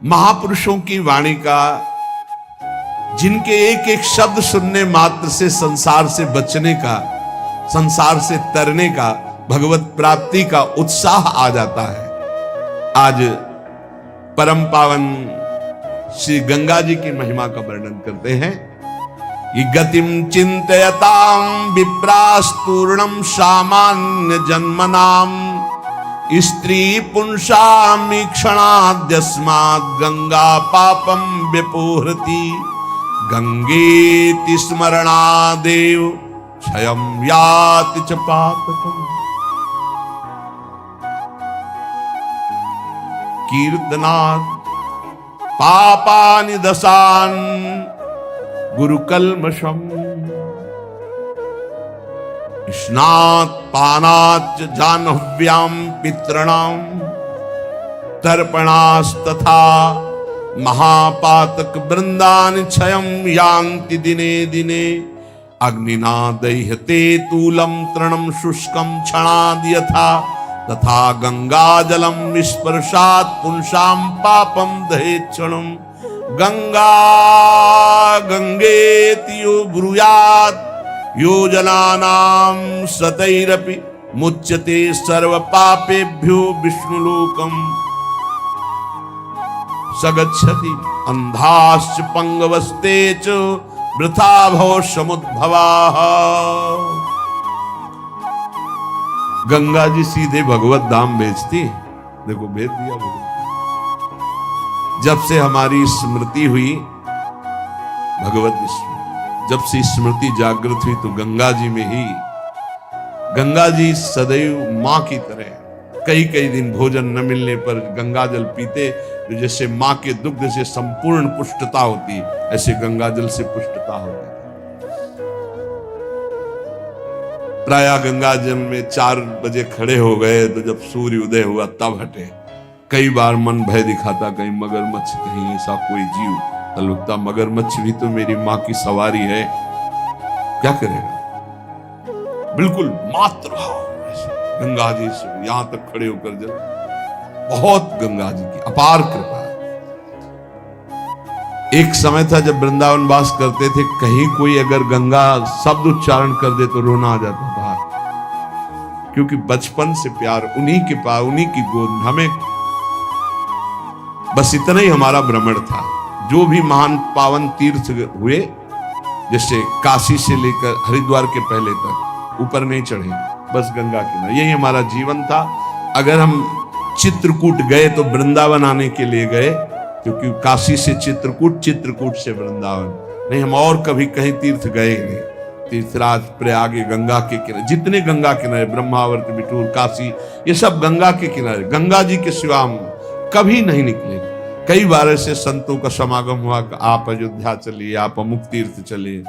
महापुरुषों की वाणी का, जिनके एक एक शब्द सुनने मात्र से संसार से बचने का, संसार से तरने का, भगवत प्राप्ति का उत्साह आ जाता है। आज परम पावन श्री गंगा जी की महिमा का वर्णन करते हैं। ये गतिम चिंतयताम विप्रास्तूर्णम सामान्य जन्मनाम स्त्री पुंसामीक्षणाद्यस्मात् गंगा पापम व्यपोहृति गंगेति स्मरणादेव क्षयं याति च पातकम्। कीर्तनात् पापानि दशान् गुरुकल्मषम् स्नात् पानात् जाह्नव्यां पितॄणां तर्पणास्तथा महापातक वृंदानि क्षयं यान्ति दिने दिने अग्निना दह्यते तूलं तृणं शुष्कं क्षणाद् यथा तथा गंगाजलं विस्पर्शात् पुंसां पापं दहेत् क्षणं गंगा गंगेति यो ब्रूयात् यो जनानां सतैरपि मुच्यते सर्व पापेभ्यो विष्णुलोकम् सगच्छति अंधाश्च पंगवस्ते च वृथा भव समुद्भवाः। गंगा जी सीधे भगवत धाम भेजती, देखो भेज दिया भगवत। जब से हमारी स्मृति हुई भगवत स्मृति, जब से स्मृति जागृत हुई तो गंगा जी में ही, गंगा जी सदैव मां की तरह, कई कई दिन भोजन न मिलने पर गंगा जल पीते तो जैसे मां के दुग्ध से संपूर्ण पुष्टता होती, ऐसे गंगा जल से पुष्टता होती। प्रायः गंगा जल में 4 बजे खड़े हो गए तो जब सूर्य उदय हुआ तब हटे। कई बार मन भय दिखाता, कहीं मगरमच्छ, कहीं ऐसा कोई जीव, तो लगता मगरमच्छ भी तो मेरी मां की सवारी है, क्या करेगा। बिल्कुल मात्र भाव गंगा जी से यहां तक खड़े होकर जल, बहुत गंगा जी की अपार कृपा। एक समय था जब वृंदावन वास करते थे, कहीं कोई अगर गंगा शब्द उच्चारण कर दे तो रोना आ जाता था, क्योंकि बचपन से प्यार, उन्हीं के पास, उन्हीं की गोद, हमें बस इतना ही हमारा भ्रमण था। जो भी महान पावन तीर्थ हुए, जैसे काशी से लेकर हरिद्वार के पहले तक, ऊपर नहीं चढ़े, बस गंगा किनारे, यही हमारा जीवन था। अगर हम चित्रकूट गए तो वृंदावन आने के लिए गए, क्योंकि काशी से चित्रकूट, चित्रकूट से वृंदावन, नहीं हम और कभी कहीं तीर्थ गए नहीं। तीर्थराज, प्रयाग, गंगा के किनारे, जितने गंगा किनारे, ब्रह्मावर्त, बिठूर, काशी, ये सब गंगा के किनारे, गंगा जी के सिवा हम कभी नहीं निकले। कई बार ऐसे संतों का समागम हुआ कि आप अयोध्या चलिए, आप अमुक तीर्थ चलिए,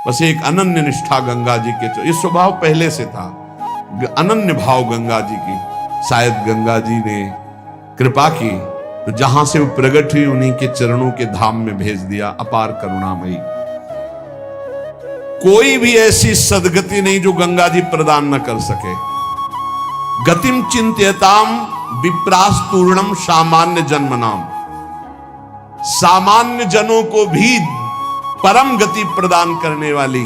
बस एक अनन्य निष्ठा गंगा जी के, ये स्वभाव पहले से था, अनन्य भाव गंगा जी की। शायद गंगा जी ने कृपा की तो जहां से वो प्रकट हुई उन्हीं के चरणों के धाम में भेज दिया। अपार करुणामयी, कोई भी ऐसी सदगति नहीं जो गंगा जी प्रदान न कर सके। गतिम चिंत्यताम विप्रास्तूर्णम सामान्य जन्मनाम, सामान्य जनों को भी परम गति प्रदान करने वाली,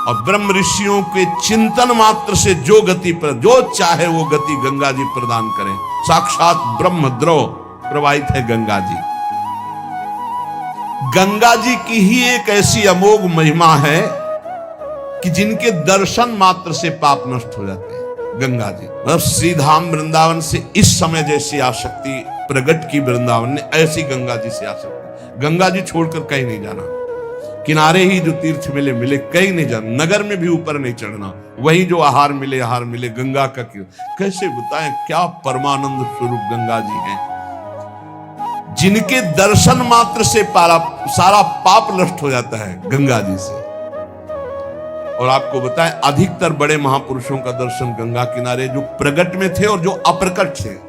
और ब्रह्म ऋषियों के चिंतन मात्र से जो गति पर, जो चाहे वो गति गंगा जी प्रदान करें। साक्षात ब्रह्म द्रव प्रवाहित है गंगा जी। गंगा जी की ही एक ऐसी अमोघ महिमा है कि जिनके दर्शन मात्र से पाप नष्ट हो जाते हैं। गंगा जी मतलब श्रीधाम वृंदावन से इस समय जैसी आसक्ति प्रकट की वृंदावन ने, ऐसी गंगा जी से आसक्ति। गंगा जी छोड़कर कहीं नहीं जाना, किनारे ही जो तीर्थ मिले मिले, कहीं नहीं जाना, नगर में भी ऊपर नहीं चढ़ना, वही जो आहार मिले गंगा का। क्यों, कैसे बताएं क्या परमानंद स्वरूप गंगा जी हैं, जिनके दर्शन मात्र से सारा पाप नष्ट हो जाता है गंगा जी से। और आपको बताएं अधिकतर बड़े महापुरुषों का दर्शन गंगा किनारे, जो प्रकट में थे और जो अप्रकट थे।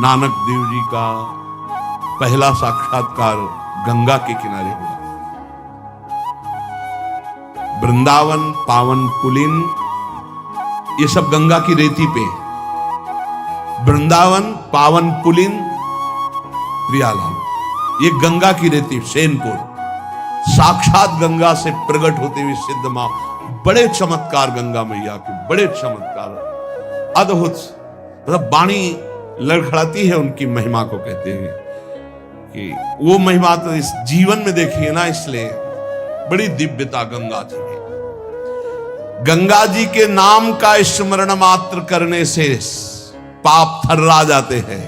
नानक देव जी का पहला साक्षात्कार गंगा के किनारे हुआ। वृंदावन, पावन पुलिन, ये सब गंगा की रेती पे। वृंदावन, पावन पुलिन, प्रियालाल, ये गंगा की रेती सेनपुर, साक्षात गंगा से प्रकट होते हुए सिद्ध मां, बड़े चमत्कार गंगा मैया के, बड़े चमत्कार अद्भुत, मतलब वाणी लड़खड़ाती है उनकी महिमा को। कहते हैं कि वो महिमा तो इस जीवन में देखिए ना, इसलिए बड़ी दिव्यता गंगा जी में। गंगा जी के नाम का स्मरण मात्र करने से पाप थर्रा जाते हैं।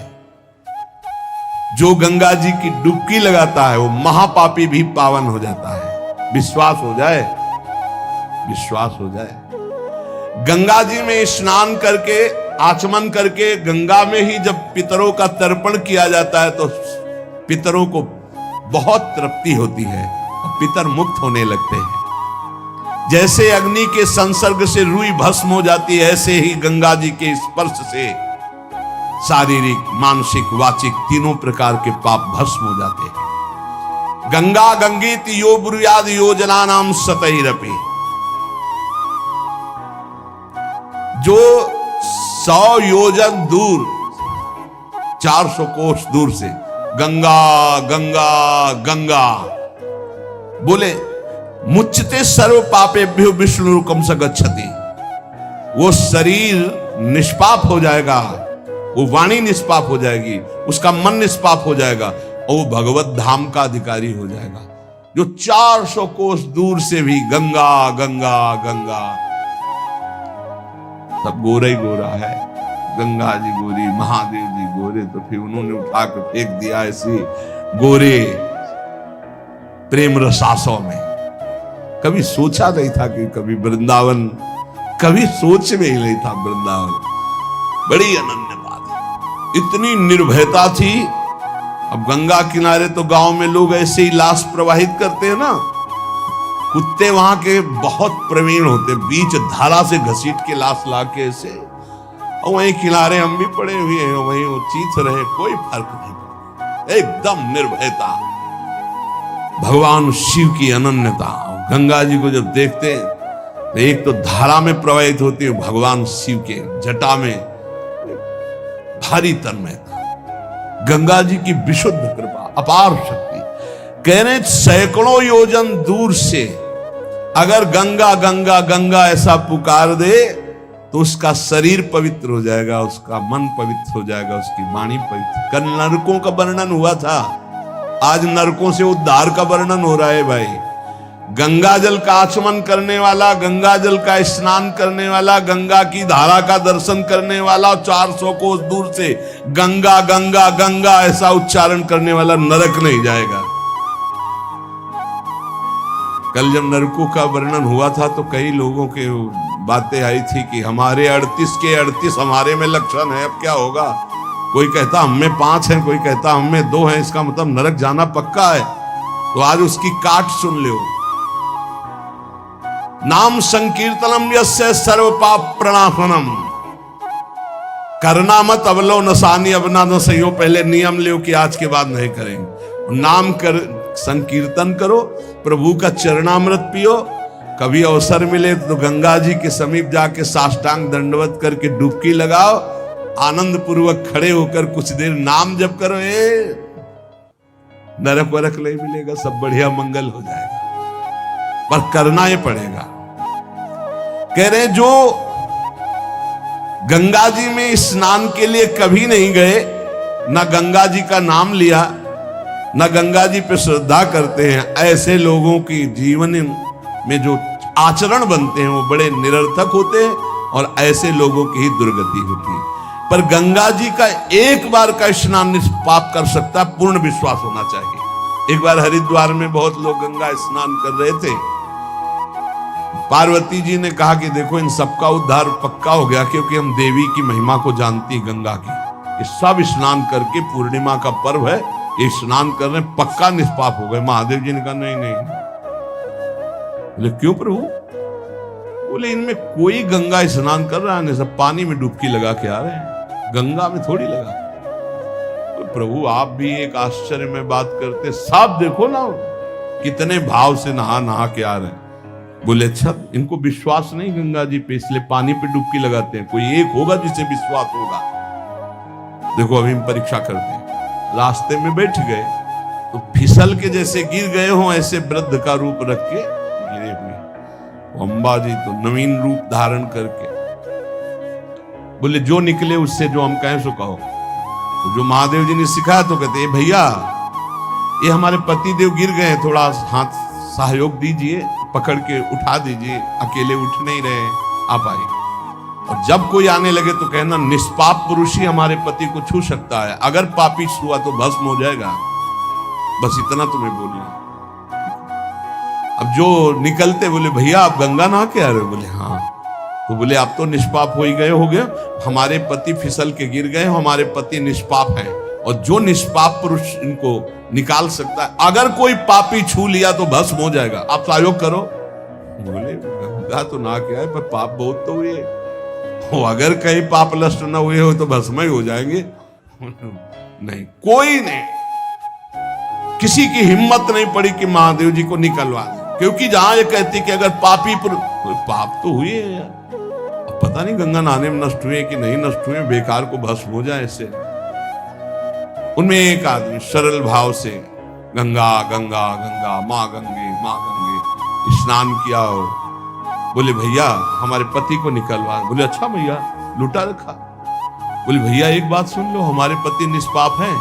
जो गंगा जी की डुबकी लगाता है वो महापापी भी पावन हो जाता है। विश्वास हो जाए, विश्वास हो जाए। गंगा जी में स्नान करके, आचमन करके, गंगा में ही जब पितरों का तर्पण किया जाता है तो पितरों को बहुत तृप्ति होती है और पितर मुक्त होने लगते हैं। जैसे अग्नि के संसर्ग से रुई भस्म हो जाती है, ऐसे ही गंगा जी के स्पर्श से शारीरिक, मानसिक, वाचिक तीनों प्रकार के पाप भस्म हो जाते हैं। गंगा गंगीत यो ब्रुयाद योजना नाम सतैरपि, जो 100 योजन दूर, 400 कोस दूर से गंगा गंगा गंगा बोले, मुच्यते सर्व पापेभ्यो विष्णुरुकम स गच्छति, वो शरीर निष्पाप हो जाएगा, वो वाणी निष्पाप हो जाएगी, उसका मन निष्पाप हो जाएगा और वो भगवत धाम का अधिकारी हो जाएगा। जो 400 कोस दूर से भी गंगा गंगा गंगा, सब गोरा ही गोरा है। गंगा जी गोरी, महादेव जी गोरे, तो फिर उन्होंने उठा कर फेंक दिया ऐसे गोरे प्रेम रसासों में। कभी सोचा नहीं था कि कभी वृंदावन, कभी सोच में ही नहीं था वृंदावन। बड़ी अनन्य बात है, इतनी निर्भयता थी। अब गंगा किनारे तो गांव में लोग ऐसे ही लाश प्रवाहित करते हैं ना, कुत्ते वहां के बहुत प्रवीण होते, बीच धारा से घसीट के लाश ला के ऐसे, और वहीं किनारे हम भी पड़े हुए हैं, वहीं वो चीथ रहे, कोई फर्क नहीं, एकदम निर्भयता। भगवान शिव की अनन्यता। गंगा जी को जब देखते तो एक तो धारा में प्रवाहित होती है, भगवान शिव के जटा में भारी तन्मयता। गंगा जी की विशुद्ध कृपा, अपार शक्ति। कह रहे सैकड़ों योजन दूर से अगर गंगा गंगा गंगा ऐसा पुकार दे तो उसका शरीर पवित्र हो जाएगा, उसका मन पवित्र हो जाएगा, उसकी वाणी पवित्र। कल नरकों का वर्णन हुआ था, आज नरकों से उद्धार का वर्णन हो रहा है भाई। गंगा जल का आचमन करने वाला, गंगा जल का स्नान करने वाला, गंगा की धारा का दर्शन करने वाला, 400 कोस दूर से गंगा गंगा गंगा ऐसा उच्चारण करने वाला नरक नहीं जाएगा। कल जब नरकों का वर्णन हुआ था तो कई लोगों के बातें आई थी कि हमारे 38 के 38 हमारे में लक्षण है, अब क्या होगा। कोई कहता हम में 5 हैं, कोई कहता हम में 2 हैं, इसका मतलब नरक जाना पक्का है। तो आज उसकी काट सुन लो। नाम संकीर्तनम यस्य सर्व पाप प्रणाशनम, करना मत अवलो नसानी अबना न सही हो। पहले नियम लो कि आज के बाद नहीं करेंगे। नाम कर संकीर्तन करो, प्रभु का चरणामृत पियो। कभी अवसर मिले तो गंगा जी के समीप जाके साष्टांग दंडवत करके डुबकी लगाओ, आनंद पूर्वक खड़े होकर कुछ देर नाम जप करो। नरक वरक नहीं मिलेगा, सब बढ़िया मंगल हो जाएगा, पर करना ही पड़ेगा। कह रहे जो गंगा जी में स्नान के लिए कभी नहीं गए, ना गंगा जी का नाम लिया, ना गंगा जी पे श्रद्धा करते हैं, ऐसे लोगों की जीवन में जो आचरण बनते हैं वो बड़े निरर्थक होते हैं और ऐसे लोगों की ही दुर्गति होती है। पर गंगा जी का एक बार का स्नान निष्पाप कर सकता, पूर्ण विश्वास होना चाहिए। एक बार हरिद्वार में बहुत लोग गंगा स्नान कर रहे थे। पार्वती जी ने कहा कि देखो इन सबका उद्धार पक्का हो गया, क्योंकि हम देवी की महिमा को जानती हैं गंगा की। ये सब स्नान करके, पूर्णिमा का पर्व है, ये स्नान कर रहे हैं, पक्का निष्पाप हो गए। महादेव जी ने कहा नहीं नहीं। बोले क्यों प्रभु? बोले इनमें कोई गंगा स्नान कर रहा है, सब पानी में डुबकी लगा के आ रहे हैं, गंगा में थोड़ी लगा। तो प्रभु आप भी एक आश्चर्य में बात करते, साफ देखो ना कितने भाव से नहा नहा के आ रहे हैं। बोले अच्छा इनको विश्वास नहीं गंगा जी पे, इसलिए पानी पे डुबकी लगाते हैं। कोई एक होगा जिसे विश्वास होगा। देखो अभी हम परीक्षा करते हैं, रास्ते में बैठ गए तो फिसल के जैसे गिर गए हो ऐसे वृद्ध का रूप रख के गिरे हुए। अम्बा जी तो नवीन रूप धारण करके बोले जो निकले उससे जो हम कहें सो कहो। तो जो महादेव जी ने सिखाया तो कहते भैया ये हमारे पति देव गिर गए, थोड़ा हाथ सहयोग दीजिए, पकड़ के उठा दीजिए, अकेले उठ नहीं रहे, आप आइए। और जब कोई आने लगे तो कहना निष्पाप पुरुष ही हमारे पति को छू सकता है, अगर पापी छुआ तो भस्म हो जाएगा। बस इतना तुम्हें बोलना। अब जो निकलते बोले भैया आप गंगा नहा के आ रहे हो? बोले हाँ। तो बोले आप तो निष्पाप हो ही गए हो गया, हमारे पति फिसल के गिर गए, हमारे पति निष्पाप हैं और जो निष्पाप पुरुष इनको निकाल सकता है, अगर कोई पापी छू लिया तो भस्म हो जाएगा, आप सहयोग करो। बोले गंगा तो नहा के आए पर पाप बहुत तो हुए, अगर कहीं पाप नष्ट न हुए हो तो भस्म ही हो जाएंगे। नहीं, कोई नहीं, किसी की हिम्मत नहीं पड़ी कि महादेव जी को निकलवा दे, क्योंकि जहां ये कहती कि अगर पापी पाप तो हुए है यार, अब पता नहीं गंगा नहाने में नष्ट हुए कि नहीं नष्ट हुए, बेकार को भस्म हो जाए ऐसे। उनमें एक आदमी सरल भाव से गंगा गंगा गंगा माँ गंगे स्नान किया और बोले भैया हमारे पति को निकलवा। बोले अच्छा भैया, लुटा रखा। बोले भैया एक बात सुन लो, हमारे पति निष्पाप हैं,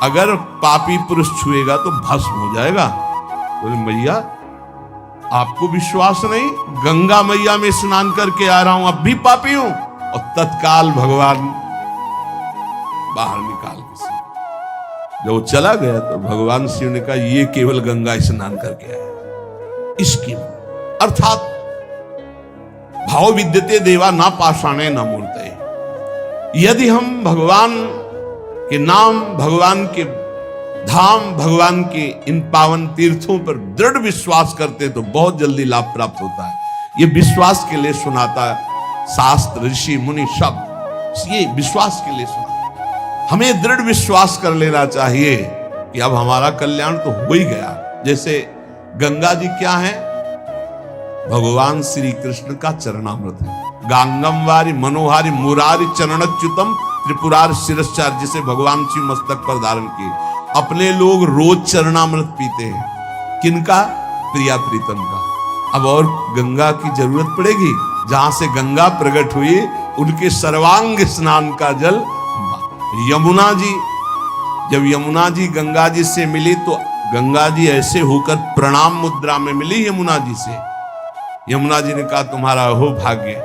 अगर पापी पुरुष छुएगा तो भस्म हो जाएगा। बोले भैया आपको विश्वास नहीं, गंगा मैया में स्नान करके आ रहा हूं, अब भी पापी हूं। और तत्काल भगवान बाहर निकाल के जब वो चला गया तो भगवान शिव ने कहा ये केवल गंगा स्नान करके आया। इसकी अर्थात भाव विद्यते देवा ना पाषाणे ना मूर्ते। यदि हम भगवान के नाम, भगवान के धाम, भगवान के इन पावन तीर्थों पर दृढ़ विश्वास करते तो बहुत जल्दी लाभ प्राप्त होता है। ये विश्वास के लिए सुनाता है शास्त्र, ऋषि मुनि सब, ये विश्वास के लिए सुनाता। हमें दृढ़ विश्वास कर लेना चाहिए कि अब हमारा कल्याण तो हो ही गया। जैसे गंगा जी क्या है? भगवान श्री कृष्ण का चरणामृत है। गांगम वारी मनोहारी मुरारी चरणच्युतम त्रिपुरार शिरश्चार, जिसे भगवान शिव मस्तक पर धारण किए। अपने लोग रोज चरणामृत पीते हैं, किनका? प्रिया प्रीतम का। अब और गंगा की जरूरत पड़ेगी? जहां से गंगा प्रकट हुई उनके सर्वांग स्नान का जल यमुना जी, जब यमुना जी गंगा जी से मिली तो गंगा जी ऐसे होकर प्रणाम मुद्रा में मिली यमुना जी से। यमुना जी ने कहा तुम्हारा हो भाग्य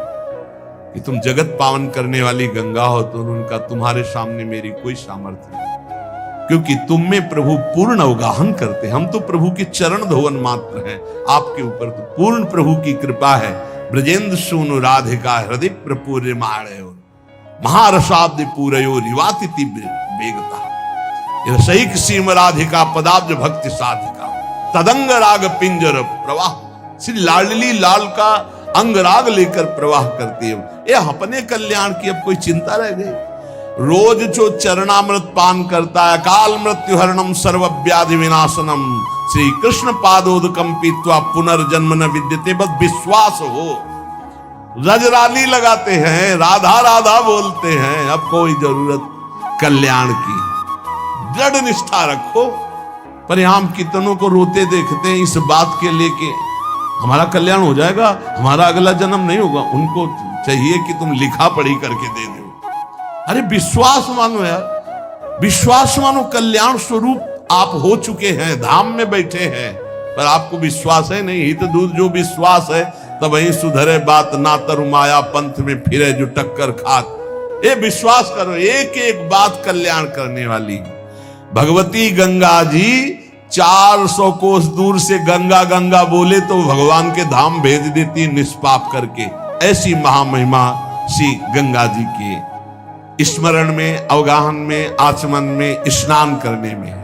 कि तुम जगत पावन करने वाली गंगा हो, तो उनका तुम्हारे सामने मेरी कोई सामर्थ्य नहीं, क्योंकि तुम में प्रभु पूर्ण अवगाहन करते, हम तो प्रभु के चरण धोवन मात्र हैं, आपके ऊपर तो पूर्ण प्रभु की कृपा है। ब्रजेंद्र सूनु राधिका हृदय प्रपूर्य माणयो महारसाब्द पूरयो रिवातिति वेगता रसैक सीम राधिका पदाब्ज भक्ति साधिका तदंग राग पिंजर प्रवाह। श्री लाडली लाल का अंग राग लेकर प्रवाह करती है। ये अपने कल्याण की अब कोई चिंता रह गई? रोज जो चरणामृत पान करता है, काल मृत्यु हरणम सर्व व्याधि विनाशनम श्री कृष्ण पादोदकम पीत्वा पुनर्जन्म न विद्यते, बस विश्वास हो। रजराली लगाते हैं, राधा राधा बोलते हैं, अब कोई जरूरत कल्याण की। दृढ़ निष्ठा रखो। पर हम कितनों को रोते देखते हैं इस बात के लिए कि हमारा कल्याण हो जाएगा, हमारा अगला जन्म नहीं होगा। उनको चाहिए कि तुम लिखा पढ़ी करके दे दो। अरे विश्वास मानो यार, विश्वास मानो। कल्याण स्वरूप आप हो चुके हैं, धाम में बैठे हैं, पर आपको विश्वास है नहीं। हित दूर जो विश्वास है तब ही सुधरे बात, ना तरु माया पंथ में फिरे जो टक्कर खात। ये विश्वास करो, एक एक बात कल्याण करने वाली। भगवती गंगा जी 400 कोस दूर से गंगा गंगा बोले तो भगवान के धाम भेज देती निष्पाप करके। ऐसी महामहिमा श्री गंगा जी के स्मरण में, अवगाहन में, आचमन में, स्नान करने में।